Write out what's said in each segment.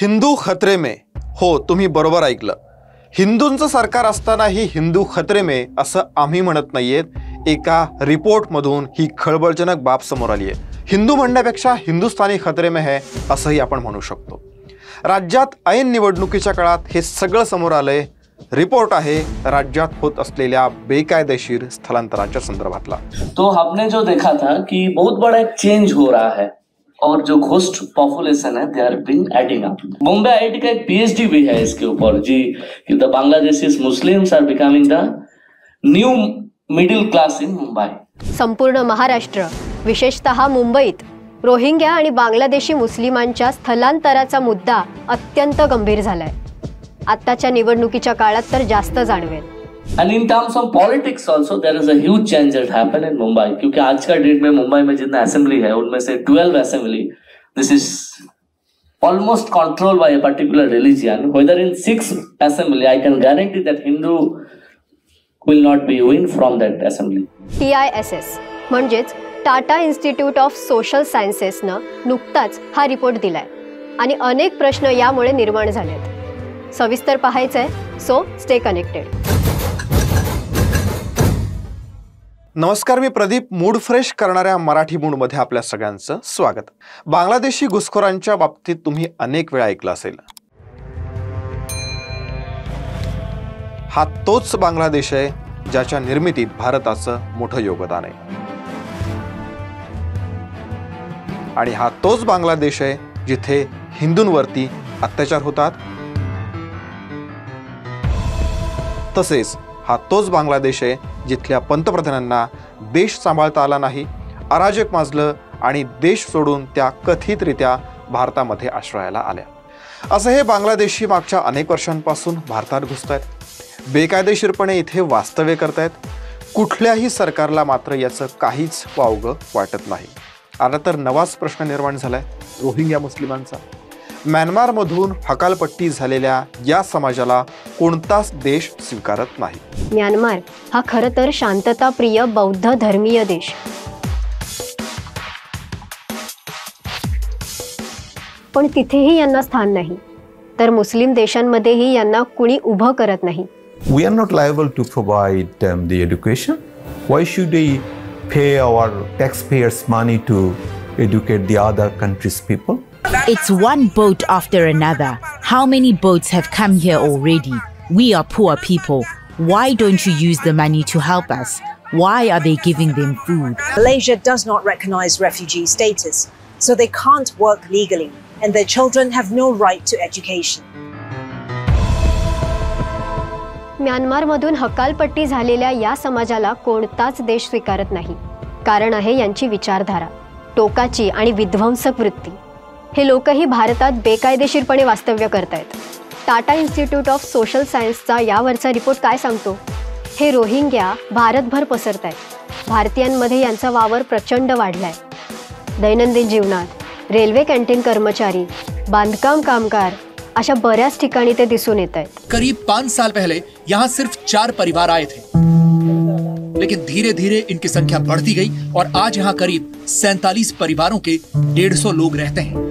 हिंदू खतरे में, हो तुम्ही बरोबर ऐकलं. हिंदूंचं सरकार असतानाही हिंदू खतरे में असं आम्ही म्हणत नाहीयेत. एका रिपोर्टमधून ही खळबळजनक बाब समोर आली आहे. हिंदू म्हणण्यापेक्षा हिंदुस्थानी खतरे में है असंही आपण म्हणू शकतो. राज्यात ऐन निवडणुकीच्या काळात हे सगळं समोर आलंय. रिपोर्ट आहे राज्यात होत असलेल्या बेकायदेशीर स्थलांतराच्या संदर्भातला. तो हमने जो देखा था कि बहुत बड़ा एक चेंज हो रहा है और जो घोस्ट पॉपुलेशन है they are being adding up. Mumbai IIT का एक पीएचडी भी है इसके ऊपर जी कि the Bangladeshis Muslims are becoming the new middle class in Mumbai. संपूर्ण महाराष्ट्र विशेषतः मुंबईत रोहिंग्या आणि बांगलादेशी मुस्लिमांच्या स्थलांतराचा मुद्दा अत्यंत गंभीर झालाय. आत्ताच्या निवडणुकीच्या काळात तर जास्त जाणवेल. And in terms of politics also there is a huge change that happened in Mumbai क्योंकि आज का डेट में मुंबई में जितना असेंबली है उनमें से 12 assembly this is almost controlled by a particular religion. Whether in 6 assembly I can guarantee that Hindu will not be win from that assembly. TISS म्हणजेच Tata institute of social सायन्सेसनं नुकताच हा रिपोर्ट दिलाय आणि अनेक प्रश्न यामुळे निर्माण झालेत. सविस्तर पाहायचंय, सो स्टे कनेक्टेड. नमस्कार, मी प्रदीप. मूड फ्रेश करणाऱ्या मराठी मूडमध्ये आपल्या सगळ्यांचं स्वागत. बांगलादेशी घुसखोरांच्या बाबतीत तुम्ही अनेक वेळा ऐकलं असेल. हा तोच बांगलादेश आहे ज्याच्या निर्मितीत भारताचं मोठं योगदान आहे. आणि हा तोच बांगलादेश आहे जिथे हिंदूंवरती अत्याचार होतात. तसेच हा तोच बांगलादेश आहे जिथल्या पंतप्रधानांना देश सांभाळता आला नाही, अराजक माजलं आणि देश सोडून त्या कथितरित्या भारतामध्ये आश्रयाला आल्या. असं हे बांगलादेशी मागच्या अनेक वर्षांपासून भारतात घुसतायत, बेकायदेशीरपणे इथे वास्तव्य करतायत. कुठल्याही सरकारला मात्र याचं काहीच वावगं वाटत नाही. आता तर नवाच प्रश्न निर्माण झालाय रोहिंग्या मुस्लिमांचा. म्यानमारमधून हकालपट्टी झालेल्या या समाजाला कोणताच देश स्वीकारत नाही. म्यानमार हा खरं तर शांतताप्रिय बौद्ध धर्मीय देश. पण तिथेही यांना स्थान नाही, तर मुस्लिम देशांमध्येही यांना कुणी उभं करत नाही. We are not liable to provide them the education. Why should they pay our taxpayers' money to educate the other countries' people? It's one boat after another. How many boats have come here already? We are poor people. Why don't you use the money to help us? Why are they giving them food? Malaysia does not recognize refugee status, so they can't work legally, and their children have no right to education. म्यानमारमधून हकालपट्टी झालेल्या या समाजाला कोणताच देश स्वीकारत नाही. कारण आहे यांची विचारधारा, टोकाची आणि विध्वंसक वृत्ती. हे लोकही भारतात बेकायदेशीरपणे वास्तव्य करतायत. टाटा इन्स्टिट्यूट ऑफ सोशल सायन्सचा यावरचा रिपोर्ट काय सांगतो? हे रोहिंग्या भारतभर पसरतायत. भारतीयांमध्ये यांचा वावर प्रचंड वाढलाय. दैनंदिन जीवनात रेल्वे कॅन्टीन कर्मचारी, बांधकाम कामगार अशा बऱ्याच ठिकाणी ते दिसून येत आहेत. करीब 5 साल पहले यहाँ सिर्फ 4 परिवार आए थे, लेकिन धीरे धीरे इनकी संख्या बढ़ती गई और आज यहाँ करीब 47 परिवारों के 150 लोग रहते हैं.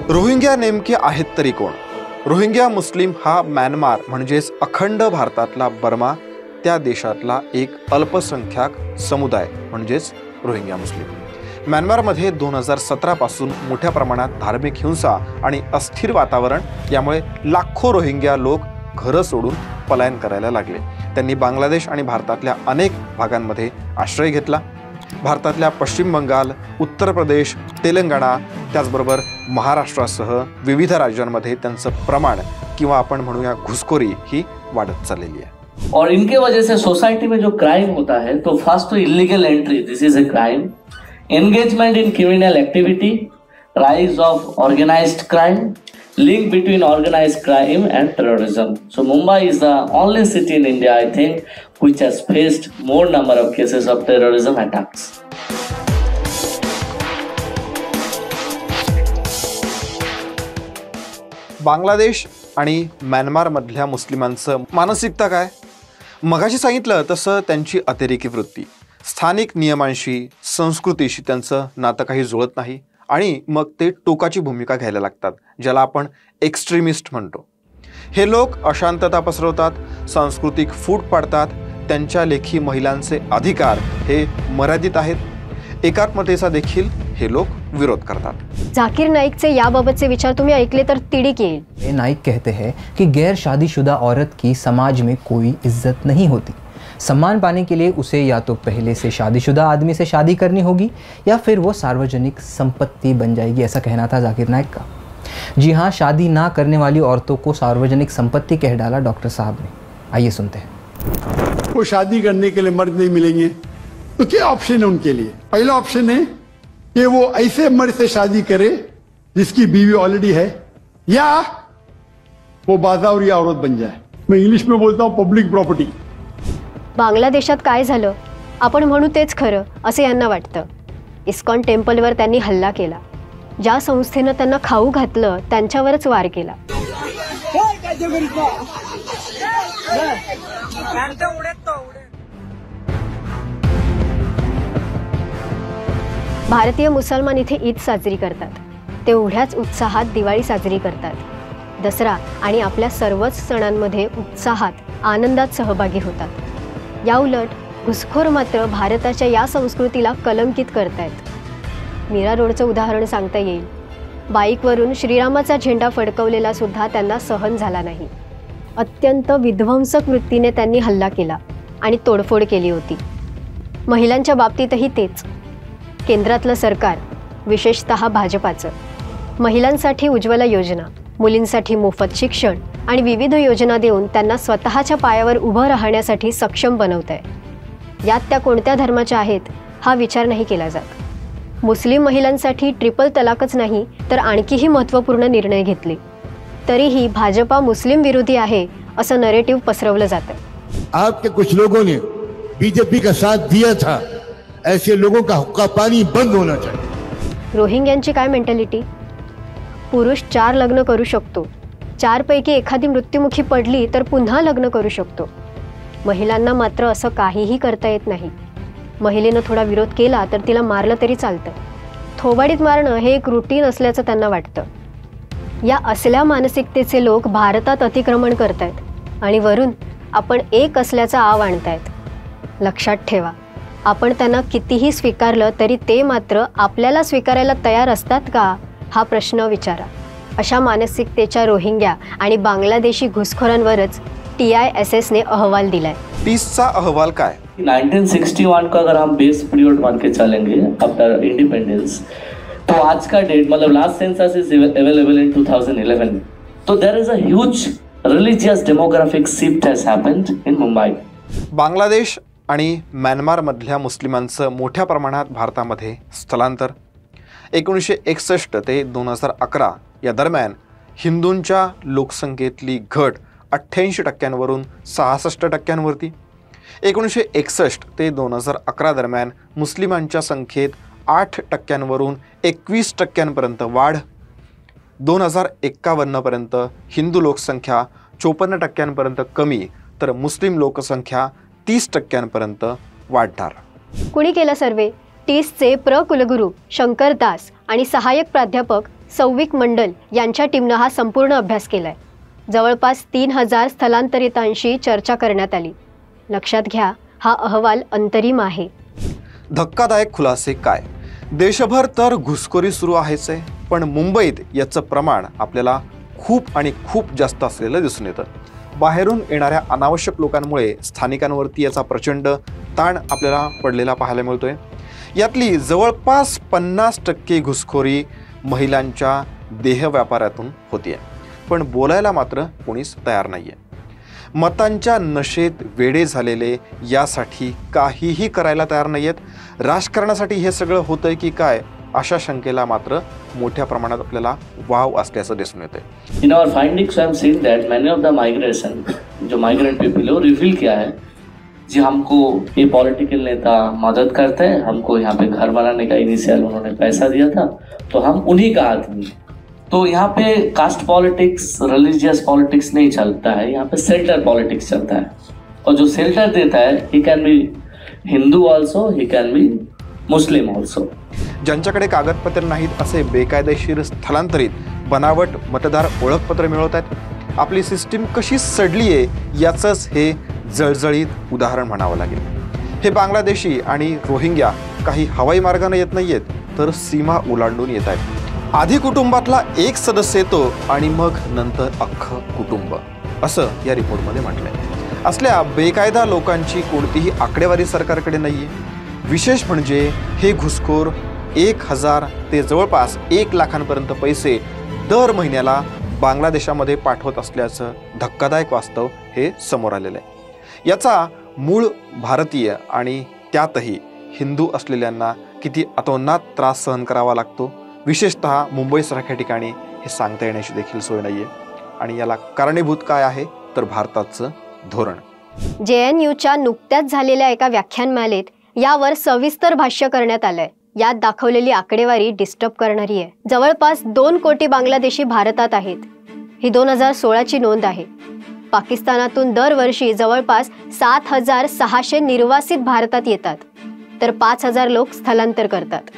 रोहिंग्या नेमके आहेत तरी कोण? रोहिंग्या मुस्लिम हा म्यानमार म्हणजेच अखंड भारतातला बर्मा त्या देशातला एक अल्पसंख्याक समुदाय म्हणजेच रोहिंग्या मुस्लिम. म्यानमारमध्ये 2017 पासून मोठ्या प्रमाणात धार्मिक हिंसा आणि अस्थिर वातावरण यामुळे लाखो रोहिंग्या लोक घरं सोडून पलायन करायला लागले. त्यांनी बांगलादेश आणि भारतातल्या अनेक भागांमध्ये आश्रय घेतला. भारतातल्या पश्चिम बंगाल, उत्तर प्रदेश, तेलंगणा त्याचबरोबर महाराष्ट्रासह विविध राज्यांमध्ये त्यांचं प्रमाण किंवा आपण म्हणूया घुसखोरी ही वाढत चाललेली आहे. और इनके वजह से सोसाइटी में जो क्राइम होता है तो फर्स्ट तो illegal entry, this is a crime. Engagement in criminal activity, rise of organised crime, link between organized crime and terrorism. So Mumbai is the only city in India, I think, which has faced more number of cases of terrorism attacks. Bangladesh आणि म्यानमारमधल्या मुस्लिमांचं मानसिकता काय? मगाशी सांगितलं तसं त्यांची अतिरेकी वृत्ती, स्थानिक नियमांशी, संस्कृतीशी त्यांचं नातं काही जुळत नाही आणि मग ते टोकाची भूमिका घ्यायला लागतात, ज्याला आपण एक्स्ट्रीमिस्ट म्हणतो. हे लोक अशांतता पसरवतात, सांस्कृतिक फूट पाडतात, त्यांच्या लेखी महिलांचे अधिकार हे मर्यादित आहेत. एकात्मतेचा देखील हे लोक विरोध करतात. झाकीर नाईकचे याबाबतचे विचार तुम्ही ऐकले तर तिडीक येईल. नाइक कहते हैं कि गैर शादीशुदा औरत की समाज में कोई इज्जत नहीं होती. सम्मान पाने के लिए उसे या तो पहले से शादीशुदा आदमी से शादी करनी होगी या फिर वो सार्वजनिक संपत्ति बन जाएगी, ऐसा कहना था जाकिर नाइक का. जी हाँ, शादी ना करने वाली औरतों को सार्वजनिक संपत्ति कह डाला डॉक्टर साहब ने. आइए सुनते हैं. वो शादी करने के लिए मर्द नहीं मिलेंगे तो क्या ऑप्शन है उनके लिए? पहला ऑप्शन है कि वो ऐसे मर्द से शादी करे जिसकी बीवी ऑलरेडी है, या वो बाजावरी औरत बन जाए. मैं इंग्लिश में बोलता हूं पब्लिक प्रॉपर्टी. बांगलादेशात काय झालं आपण म्हणू तेच खरं असं यांना वाटतं. इस्कॉन टेम्पलवर त्यांनी हल्ला केला. ज्या संस्थेनं त्यांना खाऊ घातलं त्यांच्यावरच वार केला. भारतीय मुसलमान इथे ईद साजरी करतात. तेवढ्याच उत्साहात दिवाळी साजरी करतात. दसरा आणि आपल्या सर्वच सणांमध्ये उत्साहात आनंदात सहभागी होतात. या उलट घुसखोर मात्र भारताच्या या संस्कृतीला कलंकित करतायत. मीरा रोडचं उदाहरण सांगता येईल. बाईकवरून श्रीरामाचा झेंडा फडकवलेला सुद्धा त्यांना सहन झाला नाही. अत्यंत विध्वंसक वृत्तीने त्यांनी हल्ला केला आणि तोडफोड केली होती. महिलांच्या बाबतीतही तेच. केंद्रातलं सरकार, विशेषतः भाजपाचं, महिलांसाठी उज्ज्वला योजना, मुलींसाठी मोफत शिक्षण आणि विविध योजना देऊन त्यांना स्वतःच्या पायावर उभं राहण्यासाठी सक्षम बनवत आहे. यात त्या कोणत्या धर्माच्या आहेत हा विचार नाही केला जात. मुस्लिम महिलांसाठी ट्रिपल तलाकच नाही तर आणखीही महत्त्वपूर्ण निर्णय घेतले. तरीही भाजपा मुस्लिम विरोधी आहे असं नरेटिव्ह पसरवलं जातं. आपके कुछ लोगों ने बीजेपी का साथ दिया था, ऐसे लोगों का हुक्का पानी बंद होना चाहिए. रोहिंग्यांची काय मेंटॅलिटी? पुरुष 4 लग्न करू शकतो, 4 पैकी एखादी मृत्युमुखी पडली तर पुन्हा लग्न करू शकतो. महिलांना मात्र असं काहीही करता येत नाही. महिलेनं थोडा विरोध केला तर तिला मारलं तरी चालतं. थोबाडीत मारणं हे एक रुटीन असल्याचं त्यांना वाटतं. या असल्या मानसिकतेचे लोक भारतात अतिक्रमण करतायत आणि वरून आपण एक असल्याचा आव आणतायत. लक्षात ठेवा, आपण त्यांना कितीही स्वीकारलं तरी ते मात्र आपल्याला स्वीकारायला तयार असतात का हा प्रश्न विचारा. अशा मानसिकतेच्या रोहिंग्या आणि बांगलादेशी घुसखोरांवरच TISS ने अहवाल दिलाय. टीसचा अहवाल काय? 1961 का अगर हम बेस पीरियड मान के चलेंगे आफ्टर इंडिपेंडेंस, तो आज का डेट मतलब last census is available in 2011. तो there is a huge religious demographic shift has happened in Mumbai. Bangladesh आणि म्यानमारमधल्या मुस्लिमांचं मोठ्या प्रमाणात भारतामध्ये स्थलांतर. 1961 ते 2011 या दरम्यान हिंदूंच्या लोकसंख्येतली घट 88% 66%. 1961 ते 2011 दरम्यान मुस्लिमांच्या संख्येत 8% 21% वाढ. 2051 हिंदू लोकसंख्या 54% कमी तर मुस्लिम लोकसंख्या 30% वाढणार. कुणी केला सर्वे? टीसचे कुलगुरू शंकर दास आणि सहाय्यक प्राध्यापक सौविक मंडल यांच्या टीमनं हा संपूर्ण अभ्यास केलाय. जवळपास 3000 स्थलांतरितांशी चर्चा करण्यात आली. लक्षात घ्या, हा अहवाल अंतरिम आहे. धक्कादायक खुलासे काय? देशभर तर घुसखोरी सुरू आहेच आहे, पण मुंबईत याचं प्रमाण आपल्याला खूप आणि खूप जास्त असलेलं दिसून येतं. बाहेरून येणाऱ्या अनावश्यक लोकांमुळे स्थानिकांवरती याचा प्रचंड ताण आपल्याला पडलेला पाहायला मिळतोय. यातली जवळपास 50% घुसखोरी महिलांच्या देह व्यापारातून होतीये, पण बोलायला मात्र कोणीच तयार नाहीये. मतांच्या नशेत वेडे झालेले यासाठी काहीही करायला तयार नाहीयेत. राजकारणासाठी हे सगळं होतंय की काय अशा शंकेला मात्र मोठ्या प्रमाणात आपल्याला वाव असल्याचं दिसून येतंय. In our findings I am seeing that many of the migration जो माइग्रेंट पीपल है वो रिवील किया है जी हमको ये पॉलिटिकल नेता मदद करते हैं, हमको यहाँ पे घर बनाने का इनिशियल उन्होंने पैसा दिया था तो हम उन्हीं का आदमी. तो यहाँ पे कास्ट पॉलिटिक्स रिलीजियस पॉलिटिक्स नहीं चलता है, यहाँ पे सेल्टर पॉलिटिक्स चलता है. और जो सेल्टर देता है he can be Hindu also, he can be Muslim also. ज्यांच्याकडे कागदपत्र नाहीत असे बेकायदेशीर स्थलांतरित बनावट मतदार ओळखपत्र मिळवत आहेत. आपली सिस्टीम कशी सडली आहे याचंच हे जळजळीत उदाहरण म्हणावं लागेल. हे बांगलादेशी आणि रोहिंग्या काही हवाई मार्गाने येत नाहीयेत, तर सीमा ओलांडून येत आहेत. आधी कुटुंबातला एक सदस्य येतो आणि मग नंतर अख्खं कुटुंब, असं या रिपोर्टमध्ये म्हटलंय. असल्या बेकायदा लोकांची कोणतीही आकडेवारी सरकारकडे नाहीये. विशेष म्हणजे हे घुसखोर 1000 ते जवळपास 1 लाखांपर्यंत पैसे दर महिन्याला बांगलादेशामध्ये पाठवत असल्याचं धक्कादायक वास्तव हे समोर आलेलं आहे. याचा मूळ भारतीय आणि त्यातही हिंदू असलेल्यांना किती अतोनात त्रास सहन करावा लागतो, विशेषतः मुंबईसारख्या ठिकाणी हे सांगता येण्याची देखील सोय नाहीये. आणि याला कारणीभूत काय आहे तर भारताचं धोरण. JNUच्या नुकत्याच झालेल्या एका व्याख्यानमालेत यावर सविस्तर भाष्य करण्यात आलंय. यात दाखवलेली आकडेवारी डिस्टर्ब करणारी आहे. जवळपास 2 कोटी बांगलादेशी भारतात आहेत. ही 2016ची नोंद आहे. पाकिस्तानातून दरवर्षी जवळपास 7600 निर्वासित भारतात येतात, तर 5000 लोक स्थलांतर करतात.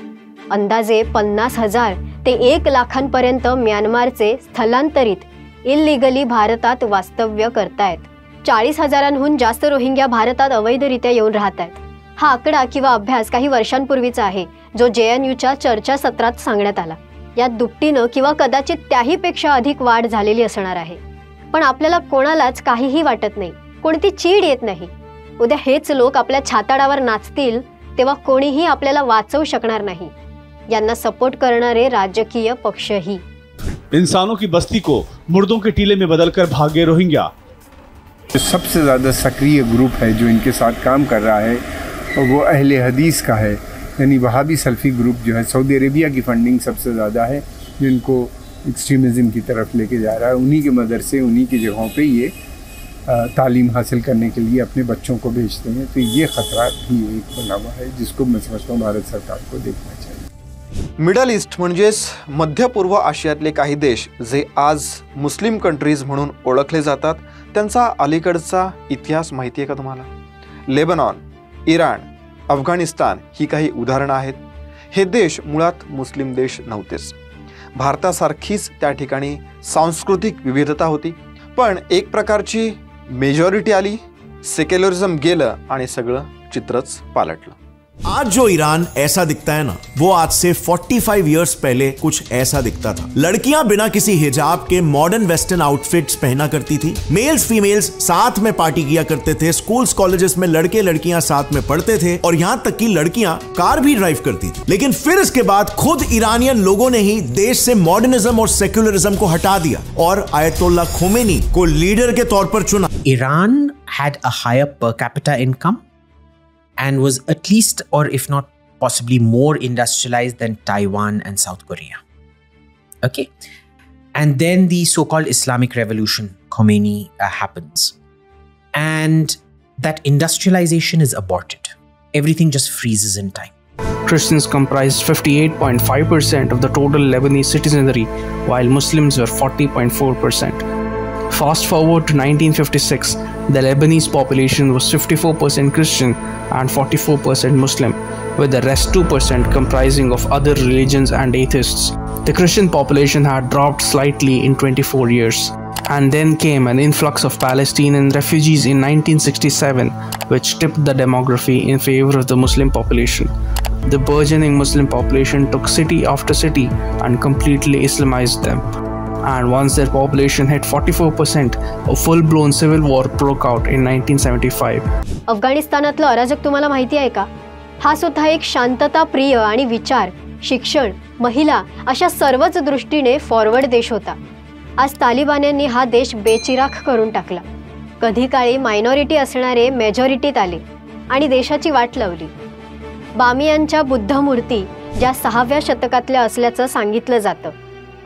अंदाजे 50,000 ते 1 लाखांपर्यंत म्यानमारचे स्थलांतरित इल्लीगली भारतात वास्तव्य करतायत. 40,000हून जास्त रोहिंग्या भारतात अवैधरित्या येऊन राहत आहेत. हा आकडा किंवा अभ्यास काही वर्षांपूर्वीचा आहे, जो JNUच्या चर्चासत्रात सांगण्यात आला. यात दुपटीनं किंवा कदाचित त्याहीपेक्षा अधिक वाढ झालेली असणार आहे. पण आपल्याला कोणालाच काहीही वाटत नाही, कोणती चीड येत नाही. उद्या हेच लोक आपल्या छाताडावर नाचतील तेव्हा कोणीही आपल्याला वाचवू शकणार नाही. यांना सपोर्ट करणारे राजकीय पक्षही. इंसानों की बस्ती को मुर्दों के टीले में बदलकर भागे रोहिंग्या. सबसे ज़्यादा सक्रिय ग्रुप है जो इनके साथ काम कर रहा है और वो अहले हदीस का है, यानी वहाबी सल्फी ग्रुप जो है. सऊदी अरेबिया की फंडिंग सबसे ज़्यादा है जिनको एक्सट्रीमिज़म की तरफ लेके जा रहा है. उन्हीं के मदरसे, उन्हीं की जगहों पे ये तालीम हासिल करने के लिए अपने बच्चों को भेजते हैं. तो ये ख़तरा भी एक बना हुआ है जिसको मैं समझता हूँ भारत सरकार को देखना चाहिए. मिडल ईस्ट म्हणजेच मध्य पूर्व आशियातले काही देश जे आज मुस्लिम कंट्रीज म्हणून ओळखले जातात, त्यांचा अलीकडचा इतिहास माहिती आहे का तुम्हाला? लेबनॉन, इराण, अफगाणिस्तान ही काही उदाहरणं आहेत. हे देश मुळात मुस्लिम देश नव्हतेच. भारतासारखीच त्या ठिकाणी सांस्कृतिक विविधता होती, पण एक प्रकारची मेजॉरिटी आली, सेक्युलरिझम गेलं आणि सगळं चित्रच पालटलं. आज जो ईरान ऐसा दिखता है ना, वो आज से 45 इयर्स पहले कुछ ऐसा दिखता था. लड़कियां बिना किसी हिजाब के मॉडर्न वेस्टर्न आउटफिट्स पहना करती थी. मेल्स फीमेल्स साथ में पार्टी किया करते थे. स्कूल्स कॉलेजेस में लड़के लड़कियां साथ में पढ़ते थे और यहां तक कि लड़कियां कार भी ड्राइव करती थी. लेकिन फिर इसके बाद खुद ईरानियन लोगों ने ही देश से मॉडर्निज्म और सेक्युलरिज्म को हटा दिया और आयतुल्ला खोमेनी को लीडर के तौर पर चुना. Iran had a higher per capita income and was at least, or if not possibly more industrialized than Taiwan and South Korea. Okay. And then the so-called Islamic Revolution, Khomeini, happens. And that industrialization is aborted. Everything just freezes in time. Christians comprised 58.5% of the total Lebanese citizenry, while Muslims were 40.4%. Fast forward to 1956, the Lebanese population was 54% Christian and 44% Muslim, with the rest 2% comprising of other religions and atheists. The Christian population had dropped slightly in 24 years. And then came an influx of Palestinian refugees in 1967, which tipped the demography in favor of the Muslim population. The burgeoning Muslim population took city after city and completely Islamized them. And once their population hit 44%, a full-blown civil war broke out in 1975. अफगाणिस्तानातलं अराजक तुम्हाला माहिती आहे का? हा सुद्धा एक शांतताप्रिय आणि विचार, शिक्षण, महिला अशा सर्वच दृष्टीने फॉरवर्ड देश होता. आज तालिबान्यांनी हा देश बेचिराख करून टाकला. कधी काळी मायनॉरिटी असणारे मेजॉरिटीत आले आणि देशाची वाट लावली. बामियांच्या बुद्ध मूर्ती ज्या 6व्या शतकातल्या असल्याचं सांगितलं जातं.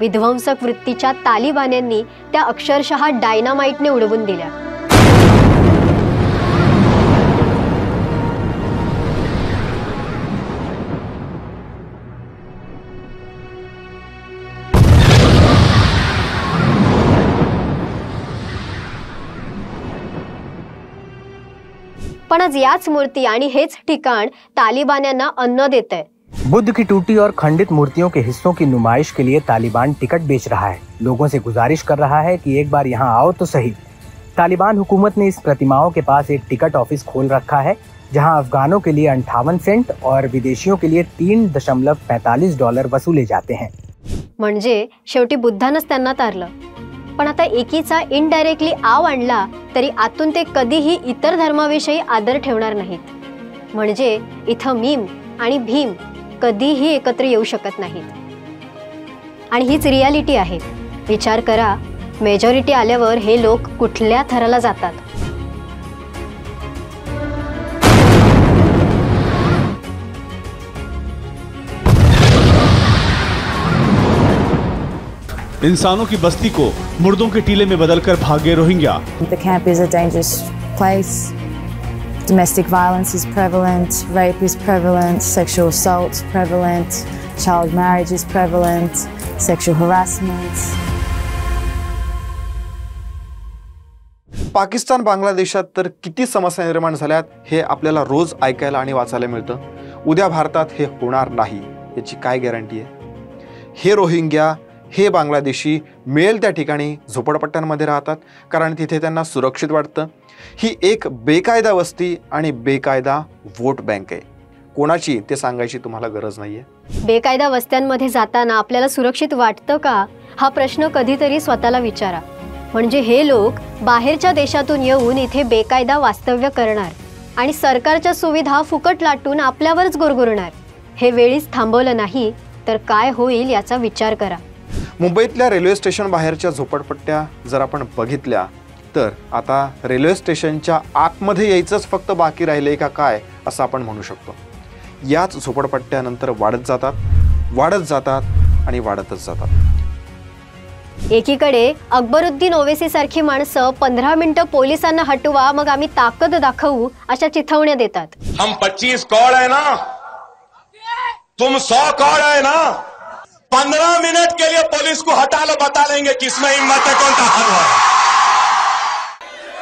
विध्वंसक वृत्तीच्या तालिबान्यांनी त्या अक्षरशः डायनामाइटने उडवून दिल्या. पण आज याच मूर्ती आणि हेच ठिकाण तालिबान्यांना अन्न देतंय. बुद्ध की टूटी और खंडित मूर्तियों के हिस्सों की नुमाइश के लिए तालिबान टिकट बेच रहा है। लोगों से गुजारिश कर रहा है कि एक बार यहाँ आओ तो सही। तालिबान हुकूमत ने इस प्रतिमाओं के पास एक टिकट ऑफिस खोल रखा है, जहां अफगानों के लिए 58 सेंट और विदेशियों के लिए $3.45 वसूले जाते हैं। म्हणजे शेवटी बुद्धानंच त्यांना तारलं। पण आता एकीचा इनडायरेक्टली आव आणला तरी आतून ते कधीही इतर धर्माविषयी आदर ठेवणार नाहीत। म्हणजे इथं मीम आणि भीम कधीही एकत्र येऊ शकत नाहीत। आणि हीच रियालिटी आहे। विचार करा, मेजॉरिटी आल्यावर हे लोक कुठल्या थराला जातात। इंसानों की बस्ती को मुर्दों के टीले में बदलकर भागे Rohingya. The camp is a dangerous place. Domestic violence is prevalent, rape is prevalent, sexual assault is prevalent, child marriage is prevalent, sexual harassment. Pakistan बांगलादेशात तर किती समस्या निर्माण झाल्यात हे आपल्याला रोज ऐकायला आणि वाचायला मिळतं। उद्या भारतात हे होणार नाही याची काय गॅरंटी आहे? हे रोहिंग्या, हे बांगलादेशी मिळेल त्या ठिकाणी झोपडपट्ट्यांमध्ये राहतात कारण तिथे त्यांना सुरक्षित वाटतं। ही एक बेकायदा वस्ती आणि बेकायदा वोट बँक आहे। कोणाची ते सांगायची तुम्हाला गरज नाहीये। बेकायदा वस्त्यांमध्ये जाताना आपल्याला सुरक्षित वाटतं का हा प्रश्न कधीतरी स्वतःला विचारा। म्हणजे हे लोक बाहेरच्या देशातून येऊन इथे बेकायदा वास्तव्य करणार आणि सरकारच्या सुविधा फुकट लाटून आपल्यावरच गुरगुरणार। हे वेळीच थांबवलं नाही तर काय होईल याचा विचार करा। मुंबईतल्या रेल्वे स्टेशन बाहेरच्या झोपडपट्ट्या जर आपण बघितल्या तर आता रेल्वे स्टेशनच्या आतमध्ये यायचंच फक्त बाकी राहिले का काय असं आपण म्हणू शकतो। याच झोपडपट्ट्यानंतर वाढत जातात आणि वाढतच जातात। एकीकडे अकबरुद्दीन ओवेसी सारखी माणसं 15 मिनिटं पोलिसांना हटवा मग आम्ही ताकद दाखवू अशा चिथावण्या देतात। हम 25 कौड़ है ना, तुम 100 कौड़ है ना, 15 मिनट के लिए पुलिस को हटा लो, बता लेंगे किसमें हिम्मत है, कौन ताकत है।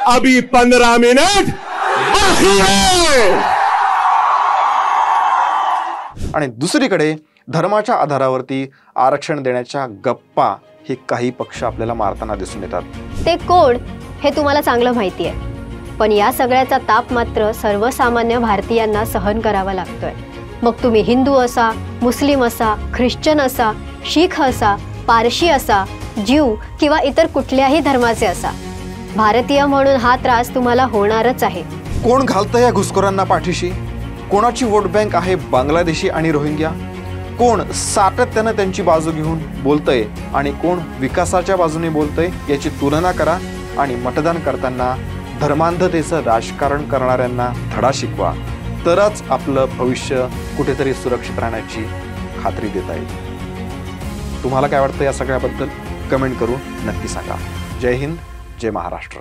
अभी 15 मिनट बाकी है। आणि दुसरीकडे धर्माच्या आधारावरती आरक्षण देण्याच्या गप्पा हे काही पक्ष आपल्याला मारताना दिसून येतात। ते कोण हे तुम्हाला चांगलं माहिती आहे, पण या सगळ्याचा ताप मात्र सर्वसामान्य भारतीयांना सहन करावा लागतोय। मग तुम्ही हिंदू असा, मुस्लिम असा, ख्रिश्चन असा, शीख असा, पारशी असा, ज्यू किंवा इतर कुठल्याही धर्माचे असा, भारतीय म्हणून हा त्रास तुम्हाला होणारच आहे। कोण घालतं या घुसखोरांना पाठीशी? कोणाची वोट बँक आहे बांगलादेशी आणि रोहिंग्या? कोण सातत्यानं त्यांची बाजू घेऊन बोलतंय आणि कोण विकासाच्या बाजूने बोलतंय याची तुलना करा आणि मतदान करताना धर्मांधतेचं राजकारण करणाऱ्यांना धडा शिकवा, तरच आपलं भविष्य कुठेतरी सुरक्षित राहण्याची खात्री देता येईल। तुम्हाला काय वाटतं या सगळ्याबद्दल कमेंट करून नक्की सांगा। जय हिंद, जय महाराष्ट्र।